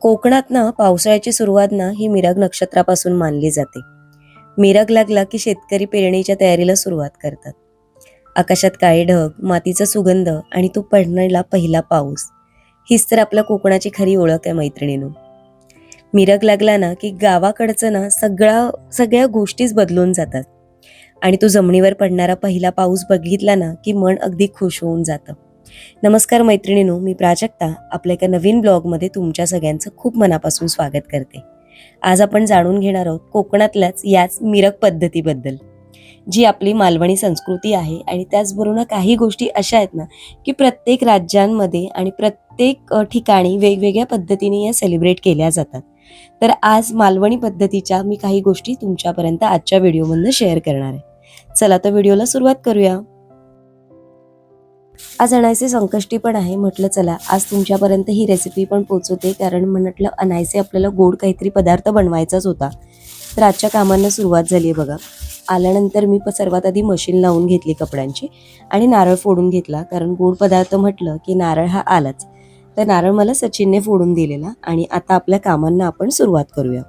कोकणात ना पावसाळ्याची सुरुवात ना ही मिरग नक्षत्रापासून मानली जाते. मिरग लागला की शेतकरी पेरणीच्या तयारीला सुरुवात करतात. आकाशात काळे ढग, मातीचा सुगंध आणि तो पडणारा पहिला पाऊस, हीच तर आपल्या कोकणाची खरी ओळख आहे मैत्रिणींनो. मिरग लागला ना की गावाकडचं ना सगळ्या गोष्टीच बदलून जातात. आणि तो जमिनीवर पडणारा पहिला पाऊस बघितला ना की मन अगदी खुश होऊन जातं. नमस्कार मैत्रिणींनो, मी प्राजक्ता आपल्या एका नवीन ब्लॉगमध्ये तुमच्या सगळ्यांचं खूप मनापासून स्वागत करते. आज आपण जाणून घेणार आहोत कोकणातल्याच याच मिरग पद्धतीबद्दल, जी आपली मालवणी संस्कृती आहे. आणि त्याचबरोबर काही गोष्टी अशा आहेत ना की प्रत्येक राज्यांमध्ये आणि प्रत्येक ठिकाणी वेगवेगळ्या पद्धतीने या सेलिब्रेट केल्या जातात. तर आज मालवणी पद्धतीच्या मी काही गोष्टी तुमच्यापर्यंत आजच्या व्हिडिओमधून शेअर करणार आहे. चला तर व्हिडिओला सुरुवात करूया. आज अनायसे संकष्टी पण आहे. म्हटलं चला आज तुमच्यापर्यंत ही रेसिपी पण पोहोचवते, कारण म्हटलं अनायसे आपल्याला गोड काहीतरी पदार्थ बनवायचाच होता. तर आजच्या कामांना सुरुवात झाली आहे बघा. आल्यानंतर मी सर्वात आधी मशीन लावून घेतली कपड्यांची आणि नारळ फोडून घेतला, कारण गोड पदार्थ म्हटलं की नारळ हा आलाच. तर नारळ मला सचिनने फोडून दिलेला आणि आता आपल्या कामांना आपण सुरुवात करूया.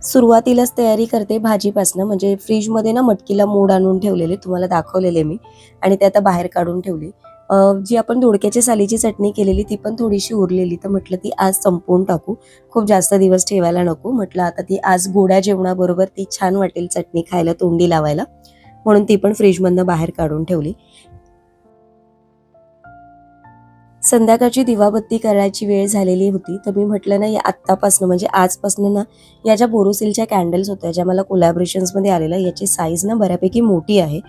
सुरुवातीलाच तयारी करते भाजीपासनं. म्हणजे फ्रीजमध्ये ना मटकीला मोड आणून ठेवलेले, तुम्हाला दाखवलेले मी, आणि ते आता बाहेर काढून ठेवली. जी आपण दोडक्याच्या सालीची चटणी केलेली ती पण थोडीशी उरलेली, तर म्हटलं ती आज संपवून टाकू, खूप जास्त दिवस ठेवायला नको. म्हटलं आता ती आज गोड्या जेवणाबरोबर ती छान वाटेल चटणी खायला, तोंडी लावायला, म्हणून ती पण फ्रीजमधनं बाहेर काढून ठेवली. संध्याकाळची दिवाबत्ती करायची वेळ झालेली होती, तर मी म्हटलं ना या आत्तापासून म्हणजे आजपासून ना या ज्या बोरोसिलच्या कॅन्डल्स होत्या, ज्या मला कोलॅबरेशन्समध्ये आलेल्या, याची साईज ना बऱ्यापैकी मोठी आहे.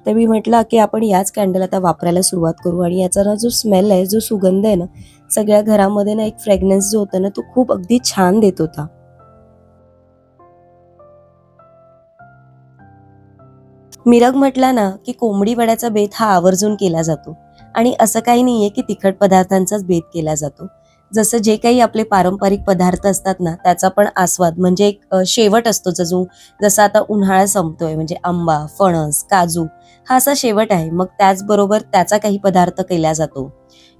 तर मी म्हटलं की आपण याच कॅन्डल आता वापरायला सुरुवात करू. आणि याचा ना जो स्मेल आहे, जो सुगंध आहे ना, सगळ्या घरामध्ये ना एक फ्रेग्रन्स जो होता ना तो खूप अगदी छान देत होता. मिरग म्हटला ना की कोंबडी वड्याचा बेत हा आवर्जून केला जातो. आणि असं काही नाहीये की तिखट पदार्थांचाच बेत केला जातो. जसं जे काही आपले पारंपरिक पदार्थ असतात ना त्याचा पण आस्वाद म्हणजे एक शेवट असतो. जसा आता उन्हाळा संपतोय म्हणजे आंबा, फणस, काजू हा असा शेवट आहे. मग त्याचबरोबर त्याचा काही पदार्थ केला जातो.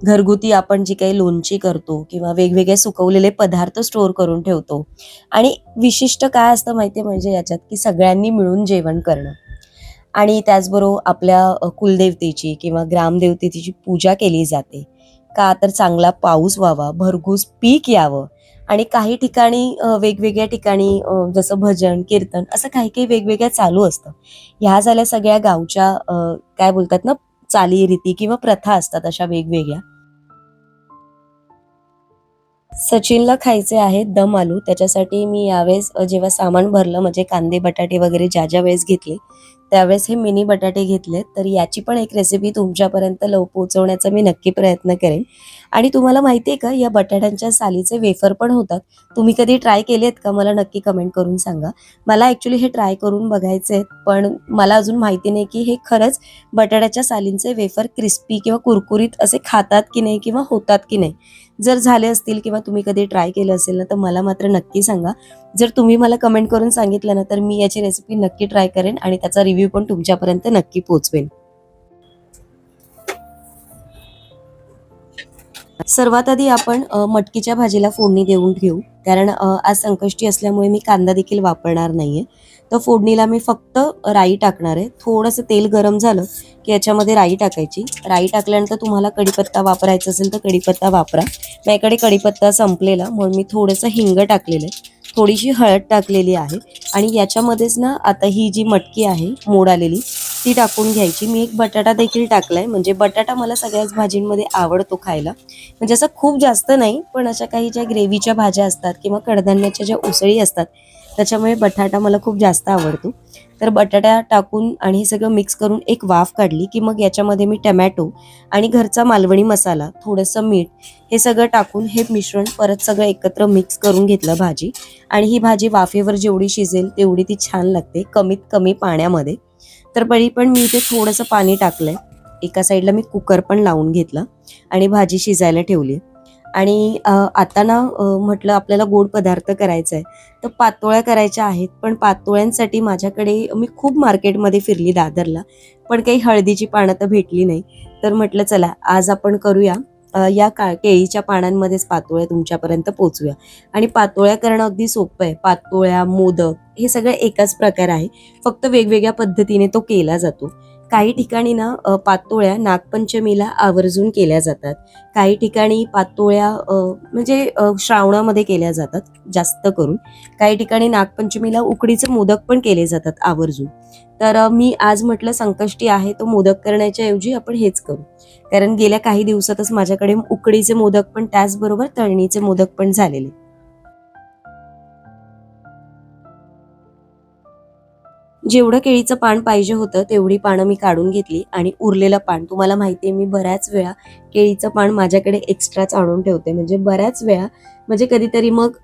घरगुती आपण जी काही लोणची करतो किंवा वेगवेगळे सुकवलेले पदार्थ स्टोअर करून ठेवतो. आणि विशिष्ट काय असतं माहितीये म्हणजे याच्यात की सगळ्यांनी मिळून जेवण करणं. आणि त्याचबरोबर आपल्या कुलदेवतेची किंवा ग्रामदेवतेची पूजा केली जाते. का तर चांगला पाऊस व्हावा, भरघोस पीक यावं. आणि काही ठिकाणी वेगवेगळ्या ठिकाणी जसं भजन, कीर्तन असं काही काही वेगवेगळ्या चालू असतं. ह्या झाल्या सगळ्या गावच्या काय बोलतात ना चालीरीती किंवा प्रथा असतात अशा वेगवेगळ्या. सचिनला खायचे आहेत दम आलू. त्याच्यासाठी मी यावेळेस जेव्हा सामान भरलं म्हणजे कांदे बटाटे वगैरे ज्या वेळेस घेतले, त्यावेळेस हे मिनी बटाटे घेतलेत. तर याची पण एक रेसिपी तुमच्यापर्यंत पोहोचवण्याचा मी नक्की प्रयत्न करेन. आणि तुम्हाला माहिती आहे का या बटाट्यांच्या सालीचे वेफर पण होतात. तुम्ही कधी ट्राय केलेत का? मला नक्की कमेंट करून सांगा. मला ॲक्च्युली हे ट्राय करून बघायचे आहेत, पण मला अजून माहिती नाही की हे खरंच बटाट्याच्या सालींचे वेफर क्रिस्पी किंवा कुरकुरीत असे खातात की नाही किंवा होतात की नाही. जर झाले असतील किंवा तुम्ही कधी ट्राय केलं असेल ना तर मला मात्र नक्की सांगा. जर तुम्ही मला कमेंट करून सांगितलं ना तर मी याची रेसिपी नक्की ट्राय करेन आणि त्याचा रिव्ह्यू पण तुमच्यापर्यंत नक्की पोहोचवेन. सर्वात आधी आपण मटकीच्या भाजीला फोडणी देऊन घेऊ, कारण आज संकष्टी असल्यामुळे मी कांदा देखील वापरणार नाहीये. तर फोडणीला मी फक्त राई टाकणार आहे. थोडंसं तेल गरम झालं की याच्यामध्ये राई टाकायची. राई टाकल्यानंतर तुम्हाला कढीपत्ता वापरायचा असेल तर कढीपत्ता वापरा. माझ्याकडे कढीपत्ता संपलेला म्हणून मी थोडंसं हिंग टाकलेलं आहे, थोडीशी हळद टाकलेली आहे. आणि याच्यामध्येच ना आता ही जी मटकी आहे मोड आलेली ती टाकून घ्यायची. मी एक बटाटा देखील टाकलाय, म्हणजे बटाटा मला सगळ्याच भाजींमध्ये आवडतो खायला. म्हणजे असं खूप जास्त नाही, पण अशा काही ज्या ग्रेव्हीच्या भाज्या असतात किंवा कडधान्याच्या ज्या उसळी असतात त्याच्यामुळे बटाटा मला खूप जास्त आवडतो. तर बटाटा टाकून आणि हे सगळं मिक्स करून एक वाफ काढली की मग याच्यामध्ये मी टमॅटो आणि घरचा मालवणी मसाला, थोडंसं मीठ हे सगळं टाकून हे मिश्रण परत सगळं एकत्र मिक्स करून घेतलं भाजी. आणि ही भाजी वाफेवर जेवढी शिजेल तेवढी ती छान लागते कमीत कमी पाण्यामध्ये. तर बरी पण मी इथे थोडंसं पाणी टाकलंय. एका साईडला मी कुकर पण लावून घेतला आणि भाजी शिजायला ठेवली. आणि आता ना म्हटलं आपल्याला गोड पदार्थ करायचा आहे, तर पातोळ्या करायच्या आहेत. पण पातोळ्यांसाठी माझ्याकडे मी खूप मार्केटमध्ये फिरली दादरला, पण काही हळदीची पानं तर भेटली नाही. तर म्हटलं चला आज आपण करूया या केळीच्या पानांमध्येच पातोळ्या तुमच्यापर्यंत पोचूया. आणि पातोळ्या करणं अगदी सोपं आहे. पातोळ्या, मोदक हे सगळं एकाच प्रकार आहे, फक्त वेगवेगळ्या पद्धतीने तो केला जातो. काही ठिकाणी ना पातोळ्या नागपंचमीला आवर्जून केल्या जातात. काही ठिकाणी पातोळ्या म्हणजे श्रावणामध्ये केल्या जातात जास्त करून. काही ठिकाणी नागपंचमीला उकडीचे मोदक पण केले जातात आवर्जून. तर मी आज म्हटलं संकष्टी आहे तो मोदक करण्याच्या ऐवजी आपण हेच करू. कारण गेल्या काही दिवसातच माझ्याकडे उकडीचे मोदक पण त्याचबरोबर तळणीचे मोदक पण झालेले. जेवढं केळीचं पान पाहिजे होतं तेवढी पानं मी काढून घेतली आणि उरलेलं पान तुम्हाला माहिती आहे मी बऱ्याच वेळा केळीचं पान माझ्याकडे एक्स्ट्राच आणून ठेवते. म्हणजे बऱ्याच वेळा म्हणजे कधीतरी मग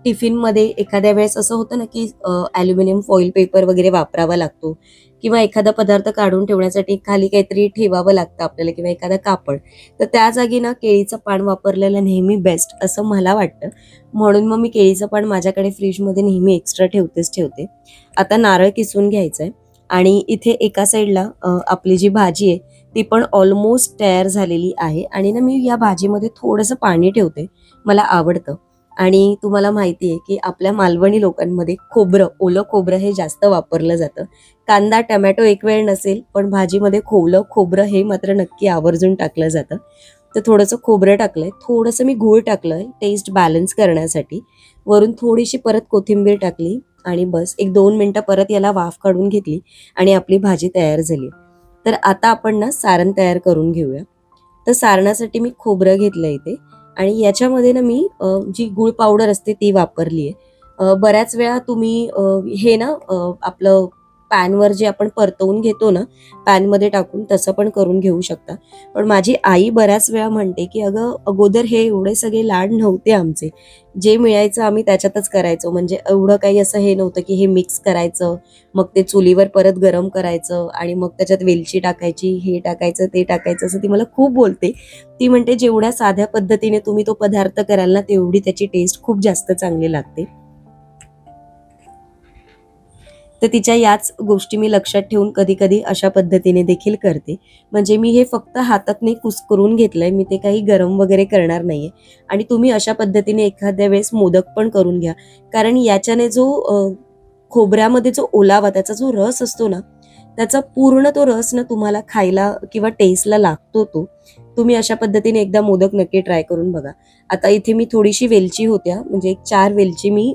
टिफिनमध्ये एखाद्या वेळेस असं होतं ना की ॲल्युमिनियम फॉईल पेपर वगैरे वापरावा लागतो किंवा एखादा पदार्थ काढून ठेवण्यासाठी खाली काहीतरी ठेवावं लागतं आपल्याला किंवा एखादा कापड. तर त्या जागी ना केळीचं पान वापरलेलं नेहमी बेस्ट असं मला वाटतं. म्हणून मग मी केळीचं पान माझ्याकडे फ्रीजमध्ये नेहमी एक्स्ट्रा ठेवतेच ठेवते. आता नारळ किसून घ्यायचंय आणि इथे एका साईडला आपली जी भाजी आहे ती पण ऑलमोस्ट तयार झालेली आहे. आणि ना मी या भाजीमध्ये थोडंसं पाणी ठेवते, मला आवडतं. आणि तुम्हाला माहिती आहे की आपल्या मालवणी लोकांमध्ये खोबरं, ओलं खोबरं हे जास्त वापरलं जातं. कांदा टमॅटो एक वेळ नसेल पण भाजीमध्ये ओलं खोबरं हे मात्र नक्की आवर्जून टाकलं जातं. तर थोडंसं खोबरं टाकलंय, थोडंसं मी गूळ टाकलंय टेस्ट बॅलन्स करण्यासाठी. वरून थोडीशी परत कोथिंबीर टाकली आणि बस एक 2 मिनिटं परत याला वाफ काढून घेतली आणि आपली भाजी तयार झाली. तर आता आपण ना सारण तयार करून घेऊया. तर सारणासाठी मी खोबरं घेतलं इथे आणि याच्यामध्ये ना मी जी गूळ पावडर असते ती वापरली आहे. बऱ्याच वेळा तुम्ही हे ना आपलं पॅनवर जे आपण परतवून घेतो ना पॅनमध्ये टाकून तसं पण करून घेऊ शकता. पण माझी आई बऱ्याच वेळा म्हणते की अगं अगोदर हे एवढे सगळे लाड नव्हते आमचे, जे मिळायचं आम्ही त्याच्यातच करायचो. म्हणजे एवढं काही असं हे नव्हतं की हे मिक्स करायचं, मग ते चुलीवर परत गरम करायचं आणि मग त्याच्यात वेलची टाकायची, हे टाकायचं, ते टाकायचं, असं ती मला खूप बोलते. ती म्हणते जेवढ्या साध्या पद्धतीने तुम्ही तो पदार्थ कराल ना तेवढी त्याची टेस्ट खूप जास्त चांगली लागते. तर तिच्या याच गोष्टी मी लक्षात ठेवून कधी कधी अशा पद्धतीने देखील करते. म्हणजे मी हे फक्त हातातने कुस्करून घेतलंय, मी ते काही गरम वगैरे करणार नाहीये. आणि तुम्ही अशा पद्धतीने एखाद्या वेळेस मोदक पण करून घ्या. कारण याच्याने जो खोबऱ्यामध्ये जो ओलावा त्याचा जो रस असतो ना त्याचा पूर्ण तो रस ना तुम्हाला खायला किंवा टेस्टला लागतो. तो तुम्ही अशा पद्धतीने एकदा मोदक नक्की ट्राय करून बघा. आता इथे मी थोडीशी वेलची होत्या म्हणजे एक 4 वेलची मी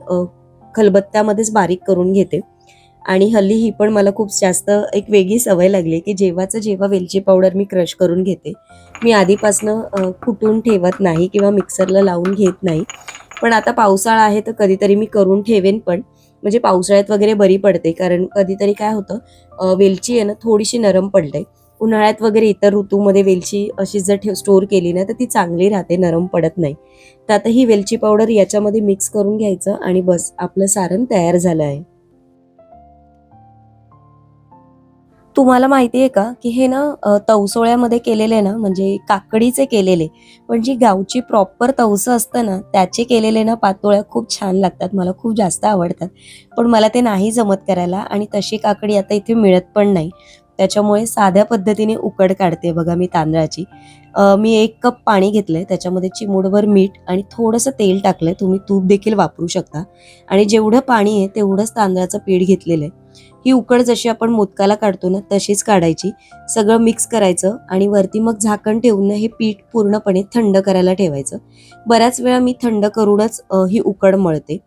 खलबत्त्यामध्येच बारीक करून घेते. आणि हल्ली ही पण मला खूप जास्त एक वेगळी सवय लागली की जेव्हा वेलची पावडर मी क्रश करून घेते, मी आधीपासनं कुटून ठेवत नाही किंवा मिक्सरला लावून घेत नाही. पण आता पावसाळा आहे तर कधीतरी मी करून ठेवेन पण. म्हणजे पावसाळ्यात वगैरे बरी पडते कारण कधीतरी काय होतं वेलची आहे ना थोडीशी नरम पडते. उन्हाळ्यात वगैरे इतर ऋतूमध्ये वेलची अशी जर स्टोअर केली ना तर ती चांगली राहते, नरम पडत नाही. तर आता ही वेलची पावडर याच्यामध्ये मिक्स करून घ्यायचं आणि बस आपलं सारण तयार झालं आहे. तुम्हाला माहिती आहे का, की हे ना तवसोळ्यामध्ये केलेले ना म्हणजे काकडीचे केलेले, पण जी गावची प्रॉपर तवसं असतं ना, त्याचे केलेले ना पातोळ्या खूप छान लागतात. मला खूप जास्त आवडतात. पण मला ते नाही जमत करायला आणि तशी काकडी आता इथे मिळत पण नाही. त्याच्यामुळे साध्या पद्धतीने उकड काढते बघा मी तांदळाची. मी 1 कप पाणी घेतलंय, त्याच्यामध्ये चिमूटभर मीठ आणि थोडंसं तेल टाकलंय. तुम्ही तूप देखील वापरू शकता. आणि जेवढं पाणी आहे तेवढंच तांदळाचं पीठ घेतलेलं आहे. ही उकड जशी आपण मोदकाला काढतो ना तशीच काढायची. सगळं मिक्स करायचं आणि वरती मग झाकण ठेवून ना हे पीठ पूर्णपणे थंड करायला ठेवायचं. बऱ्याच वेळा मी थंड करूनच ही उकड मळते.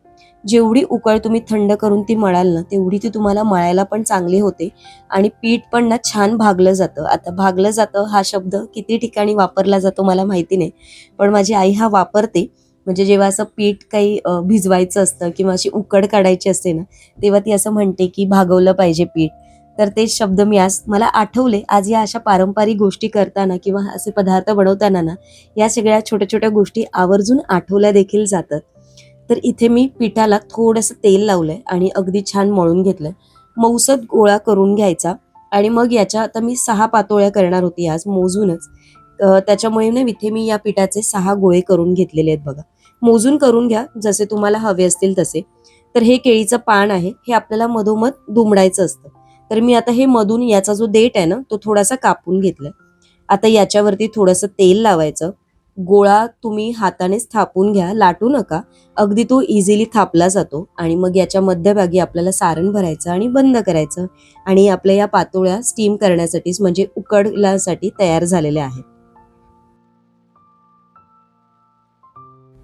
जेवढी उकड तुम्ही थंड करून ती मळाल ना तेवढी ती तुम्हाला मळायला पण चांगली होते आणि पीठ पण ना छान भागलं जातं. आता भागलं जातं हा शब्द किती ठिकाणी वापरला जातो मला माहिती नाही, पण माझी आई हा वापरते. म्हणजे जेव्हा असं पीठ काही भिजवायचं असतं किंवा अशी उकड काढायची असते ना तेव्हा ती असं म्हणते की भागवलं पाहिजे पीठ. तर ते शब्द मी आज मला आठवले. आज या अशा पारंपरिक गोष्टी करताना किंवा असे पदार्थ बनवताना ना या सगळ्या छोट्या छोट्या गोष्टी आवर्जून आठवल्या देखील जातात. तर इथे मी पिठाला थोडंसं तेल लावलंय आणि अगदी छान मळून घेतलंय. मऊसत गोळा करून घ्यायचा आणि मग याच्या आता मी 6 पातोळ्या करणार होती आज मोजूनच. त्याच्यामुळे ना इथे मी या पिठाचे 6 गोळे करून घेतलेले आहेत बघा. मोजून करून घ्या जसे तुम्हाला हवे असतील तसे. तर हे केळीचं पान आहे, हे आपल्याला मधोमध दुमडायचं असतं. तर मी आता हे मधून याचा जो देठ आहे ना तो थोडासा कापून घेतलाय. आता याच्यावरती थोडंसं तेल लावायचं. गोळा तुम्ही हातानेच थापून घ्या, लाटू नका. अगदी तो इझिली थापला जातो आणि मग याच्या मध्यभागी आपल्याला सारण भरायचं आणि बंद करायचं आणि आपल्या या पातोळ्या स्टीम करण्यासाठीच म्हणजे उकडण्यासाठी तयार झालेल्या आहेत.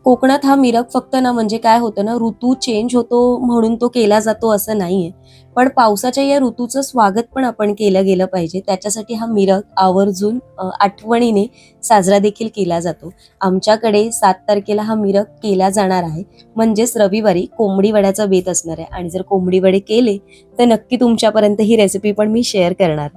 कोकणात हा मिरग फक्त ना म्हणजे काय होतं ना, ऋतू चेंज होतो म्हणून तो केला जातो असं नाहीये. पण पावसाच्या या ऋतूचं स्वागत पण आपण केलं गेलं पाहिजे. त्याच्यासाठी हा मिरग आवर्जून आठवणीने साजरा देखील केला जातो. आमच्याकडे 7 तारखेला हा मिरग केला जाणार आहे. म्हणजेच रविवारी कोंबडी वड्याचा बेत असणार आहे आणि जर कोंबडी वडे केले तर नक्की तुमच्यापर्यंत ही रेसिपी पण मी शेअर करणार.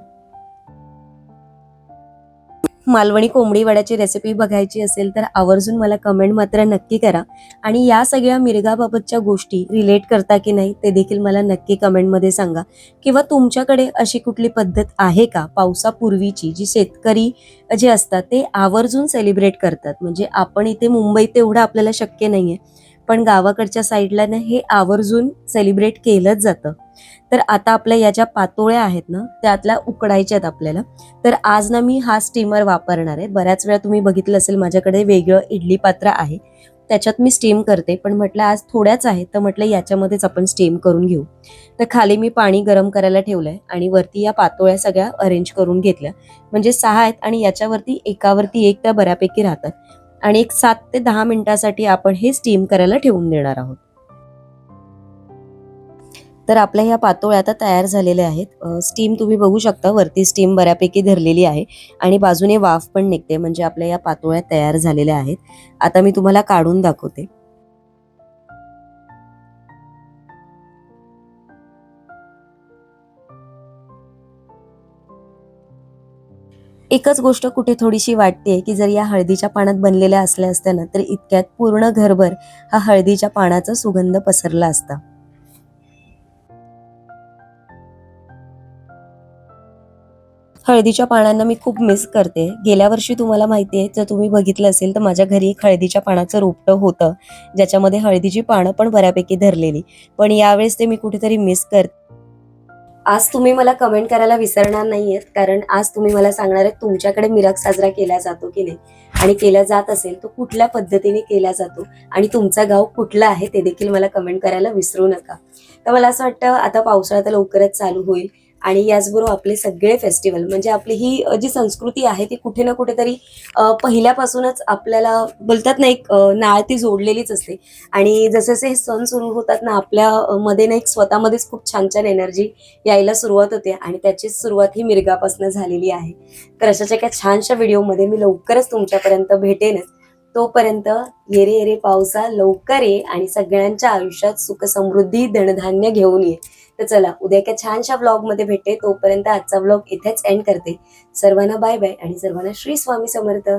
मालवणी कोंबडी वड्याची रेसिपी बघायची असेल तर आवर्जून मला कमेंट मात्र नक्की करा आणि या सगळ्या मिरगाबाबतच्या गोष्टी रिलेट करता की नाही ते देखील मला नक्की कमेंटमध्ये सांगा. किंवा तुमच्याकडे अशी कुठली पद्धत आहे का पावसापूर्वीची जी शेतकरी जे असतात ते आवर्जून सेलिब्रेट करतात. म्हणजे आपण इथे मुंबईत तेवढं आपल्याला शक्य नाहीये, पण गावाकडच्या साईडला ना हे आवर्जून सेलिब्रेट केलंच जातं. तर आता आपल्या या ज्या पातोळ्या आहेत ना त्यातल्या उकडायच्यात आपल्याला. तर आज ना मी हा स्टीमर वापरणार आहे. बऱ्याच वेळा तुम्ही बघितलं असेल माझ्याकडे वेगळं इडली पात्र आहे, त्याच्यात मी स्टीम करते. पण म्हटलं आज थोड्याच आहे तर म्हटलं याच्यामध्येच आपण स्टीम करून घेऊ. तर खाली मी पाणी गरम करायला ठेवलंय आणि वरती या पातोळ्या सगळ्या अरेंज करून घेतल्या. म्हणजे 6 आहेत आणि याच्यावरती एकावरती एक त्या बऱ्यापैकी राहतात आणि एक 7 ते 10 मिनिटासाठी आपण हे स्टीम करायला ठेवून देणार आहोत. तर आपल्या ह्या पातोळ्या आता तयार झालेल्या आहेत. स्टीम तुम्ही बघू शकता, वरती स्टीम बऱ्यापैकी धरलेली आहे आणि बाजूने वाफ पण निघते. म्हणजे आपल्या या पातोळ्या तयार झालेल्या आहेत. आता मी तुम्हाला काढून दाखवते. एकच गोष्ट कुठे थोडीशी वाटते की जर या हळदीच्या पानात बनलेल्या असल्या असत्या ना तर इतक्यात पूर्ण घरभर हा हळदीच्या पानाचा सुगंध पसरला असता. हळदीच्या पानांना मी खूप मिस करते. गेल्या वर्षी तुम्हाला माहिती आहे, जर तुम्ही बघितलं असेल तर माझ्या घरी एक हळदीच्या पानाचं रोपटं होतं, ज्याच्यामध्ये हळदीची पानं पण बऱ्यापैकी धरलेली. पण यावेळेस ते मी कुठेतरी मिस करते. आज तुम्ही मला कमेंट करायला विसरणार नाहीयेत, कारण आज तुम्ही मला सांगणार आहेत तुमच्याकडे मिरग साजरा केला जातो की नाही आणि केला जात असेल तर कुठल्या पद्धतीने केला जातो आणि तुमचं गाव कुठलं आहे ते देखील मला कमेंट करायला विसरू नका. तर मला असं वाटतं आता पावसाळा तर लवकरच चालू होईल आणि याचबरोबर आपले सगळे फेस्टिवल म्हणजे आपली ही जी संस्कृती आहे ती कुठे ना कुठेतरी पहिल्यापासूनच आपल्याला बोलतात ना एक नाळ ती जोडलेलीच असते. आणि जसे जसे हे सण सुरू होतात ना आपल्या मध्ये ना एक स्वतःमध्येच खूप छान छान एनर्जी यायला सुरुवात होते आणि त्याचीच सुरुवात ही मिरगापासून झालेली आहे. तर अशाच एका छानशा व्हिडिओमध्ये मी लवकरच तुमच्यापर्यंत भेटेनच. तोपर्यंत ये रे ये रे पावसा लवकर ये आणि सगळ्यांच्या आयुष्यात सुख समृद्धी धनधान्य घेऊन ये. तर चला उद्या एका छानशा व्लॉगमध्ये भेटे. तोपर्यंत आजचा व्लॉग इथेच एंड करते. सर्वांना बाय बाय आणि सर्वांना श्री स्वामी समर्थ.